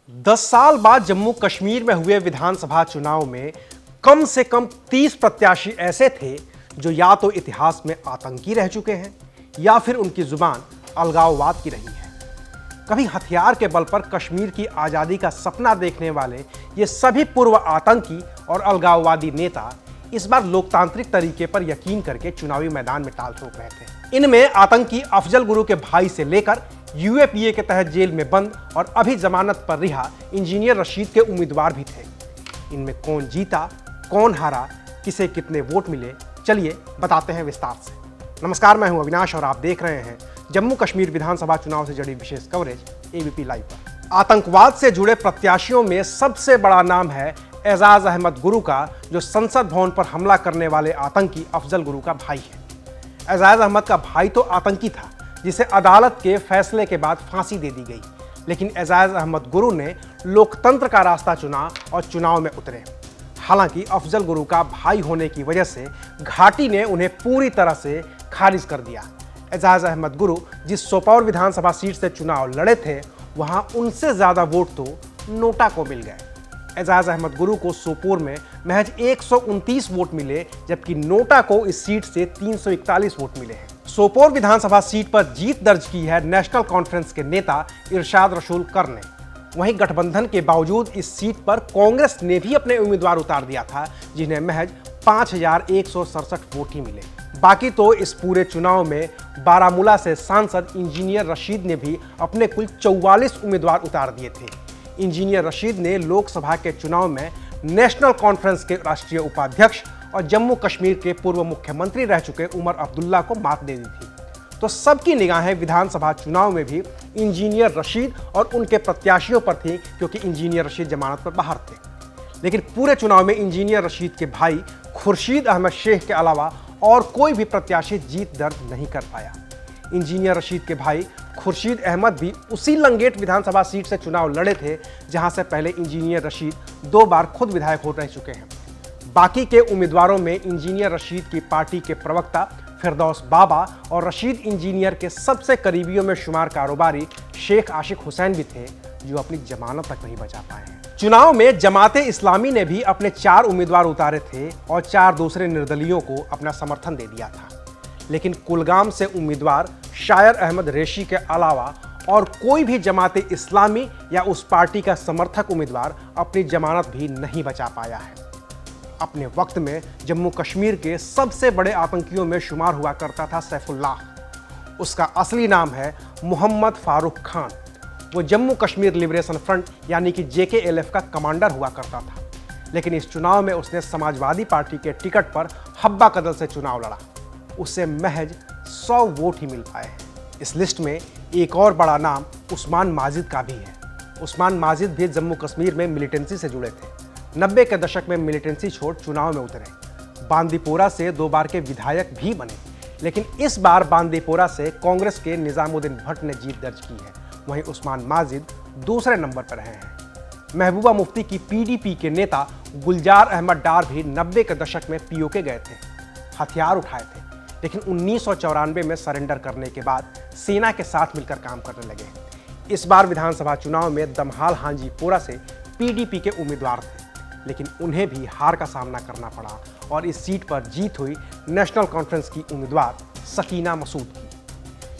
10 साल बाद जम्मू कश्मीर में हुए विधानसभा चुनाव में कम से कम 30 प्रत्याशी ऐसे थे जो या तो इतिहास में आतंकी रह चुके हैं या फिर उनकी जुबान अलगाववाद की रही है। कभी हथियार के बल पर कश्मीर की आज़ादी का सपना देखने वाले ये सभी पूर्व आतंकी और अलगाववादी नेता इस बार लोकतांत्रिक तरीके पर यकीन करके चुनावी मैदान में टाल ठोक रहे थे। इनमें आतंकी अफजल गुरु के भाई से लेकर यूएपीए के तहत जेल में बंद और अभी जमानत पर रिहा इंजीनियर रशीद के उम्मीदवार भी थे। इनमें कौन जीता, कौन हारा, किसे कितने वोट मिले, चलिए बताते हैं विस्तार से। नमस्कार, मैं हूं अविनाश और आप देख रहे हैं जम्मू कश्मीर विधानसभा चुनाव से जुड़ी विशेष कवरेज एबीपी लाइव पर। आतंकवाद से जुड़े प्रत्याशियों में सबसे बड़ा नाम है एजाज अहमद गुरु का, जो संसद भवन पर हमला करने वाले आतंकी अफजल गुरु का भाई है। एजाज अहमद का भाई तो आतंकी था जिसे अदालत के फैसले के बाद फांसी दे दी गई, लेकिन एजाज अहमद गुरु ने लोकतंत्र का रास्ता चुना और चुनाव में उतरे। हालांकि अफजल गुरु का भाई होने की वजह से घाटी ने उन्हें पूरी तरह से खारिज कर दिया। एजाज अहमद गुरु जिस सोपोर विधानसभा सीट से चुनाव लड़े थे, वहां उनसे ज्यादा वोट तो नोटा को मिल गए। एजाज अहमद गुरु को सोपोर में महज 129 वोट मिले, जबकि नोटा को इस सीट से 341 वोट मिले हैं। सोपोर विधानसभा सीट पर जीत दर्ज की है नेशनल कॉन्फ्रेंस के नेता इरशाद रसूल कर ने। वहीं गठबंधन के बावजूद इस सीट पर कांग्रेस ने भी अपने उम्मीदवार उतार दिया था, जिन्हें महज 5167 वोट ही मिले। बाकी तो इस पूरे चुनाव में बारामूला से सांसद इंजीनियर रशीद ने भी अपने कुल 44 उम्मीदवार उतार दिए थे। इंजीनियर रशीद ने लोकसभा के चुनाव में नेशनल कॉन्फ्रेंस के राष्ट्रीय उपाध्यक्ष और जम्मू कश्मीर के पूर्व मुख्यमंत्री रह चुके उमर अब्दुल्ला को मात दे दी थी। तो सबकी निगाहें विधानसभा चुनाव में भी इंजीनियर रशीद और उनके प्रत्याशियों पर थी, क्योंकि इंजीनियर रशीद जमानत पर बाहर थे। लेकिन पूरे चुनाव में इंजीनियर रशीद के भाई खुर्शीद अहमद शेख के अलावा और कोई भी प्रत्याशी जीत दर्ज नहीं कर पाया। इंजीनियर रशीद के भाई खुर्शीद अहमद भी उसी लंगेट विधानसभा सीट से चुनाव लड़े थे, जहां से पहले इंजीनियर रशीद 2 बार खुद विधायक हो रह चुके हैं। बाकी के उम्मीदवारों में इंजीनियर रशीद की पार्टी के प्रवक्ता फिरदौस बाबा और रशीद इंजीनियर के सबसे करीबियों में शुमार कारोबारी शेख आशिक हुसैन भी थे, जो अपनी जमानत तक नहीं बचा पाए हैं। चुनाव में जमाते इस्लामी ने भी अपने 4 उम्मीदवार उतारे थे और 4 दूसरे निर्दलियों को अपना समर्थन दे दिया था। लेकिन कुलगाम से उम्मीदवार शायर अहमद रेशी के अलावा और कोई भी जमाते इस्लामी या उस पार्टी का समर्थक उम्मीदवार अपनी जमानत भी नहीं बचा पाया है। अपने वक्त में जम्मू कश्मीर के सबसे बड़े आतंकियों में शुमार हुआ करता था सैफुल्लाह। उसका असली नाम है मोहम्मद फारूक खान। वो जम्मू कश्मीर लिबरेशन फ्रंट यानी कि JKLF का कमांडर हुआ करता था। लेकिन इस चुनाव में उसने समाजवादी पार्टी के टिकट पर हब्बा कदल से चुनाव लड़ा। उसे महज 100 वोट ही मिल पाए हैं। इस लिस्ट में एक और बड़ा नाम उस्मान माजिद का भी है। उस्मान माजिद भी जम्मू कश्मीर में मिलिटेंसी से जुड़े थे। 90 के दशक में मिलिटेंसी छोड़ चुनाव में उतरे। बांदीपोरा से 2 बार के विधायक भी बने, लेकिन इस बार बांदीपोरा से कांग्रेस के निजामुद्दीन भट्ट ने जीत दर्ज की है। वहीं उस्मान माजिद दूसरे नंबर पर रहे हैं। महबूबा मुफ्ती की PDP के नेता गुलजार अहमद डार भी 90 के दशक में POK गए थे, हथियार उठाए थे, लेकिन 1994 में सरेंडर करने के बाद सेना के साथ मिलकर काम करने लगे। इस बार विधानसभा चुनाव में दमहाल हांजीपोरा से PDP के उम्मीदवार थे, लेकिन उन्हें भी हार का सामना करना पड़ा और इस सीट पर जीत हुई नेशनल कॉन्फ्रेंस की उम्मीदवार सकीना मसूद की।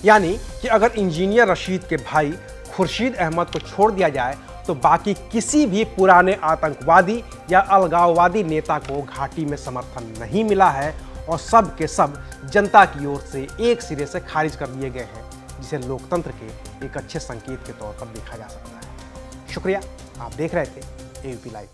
यानी कि अगर इंजीनियर रशीद के भाई खुर्शीद अहमद को छोड़ दिया जाए तो बाकी किसी भी पुराने आतंकवादी या अलगाववादी नेता को घाटी में समर्थन नहीं मिला है और सब के सब जनता की ओर से एक सिरे से खारिज कर दिए गए हैं, जिसे लोकतंत्र के एक अच्छे संकेत के तौर पर देखा जा सकता है। शुक्रिया, आप देख रहे थे एबीपी लाइव।